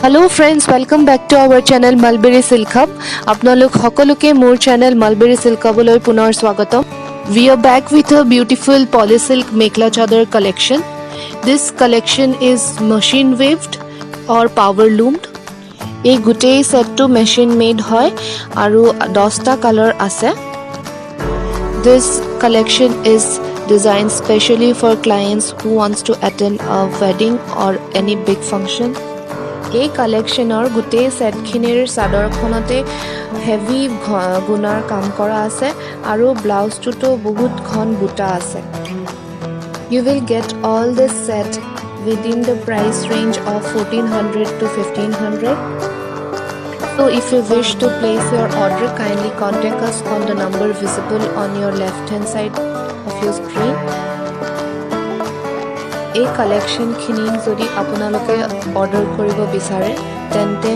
Hello friends, welcome back to our channel Mulberry Silk Hub. আপোনালোক সকলোকে মোৰ channel Mulberry Silk Hub লৈ পুনৰ স্বাগতম. We are back with a beautiful polysilk mekhla chador collection. This collection is machine weaved or power loomed. এই গোটেই সেটটো machine made হয় আৰু 10টা কালাৰ আছে. This collection is designed specially for clients who wants to attend a wedding or any big function. এই কালেকশনৰ গোটেই সেটখিনিৰ চাদৰখনতে heavy গুণাৰ কাম কৰা আছে আৰু ব্লাউজটোতো বহুত ঘন বুটা আছে. You will get all this set within the price range of 1400 to 1500. So if you wish to place your order, kindly contact us on the number visible on your left hand side of your screen. এই কালেকশনখিনি যদি আপোনালোকে order কৰিব বিচাৰে তেন্তে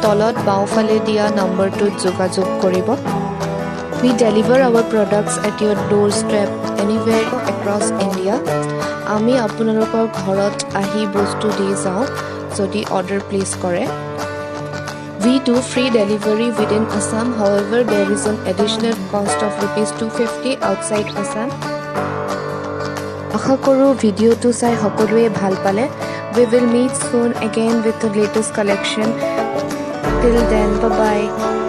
তলত বাওঁফালে দিয়া নম্বৰটোত যোগাযোগ কৰিব. We deliver our products at your doorstep anywhere across India. আমি আপোনালোকৰ ঘৰত আহি বস্তু দি যাওঁ যদি অৰ্ডাৰ প্লেচ কৰে. We do free delivery within Assam. However, there is an additional cost of ₹250 outside Assam. আশা কৰো ভিডিওটো চাই সকলোৱে ভাল পালে. We will meet soon again with the latest collection. Till then, bye bye.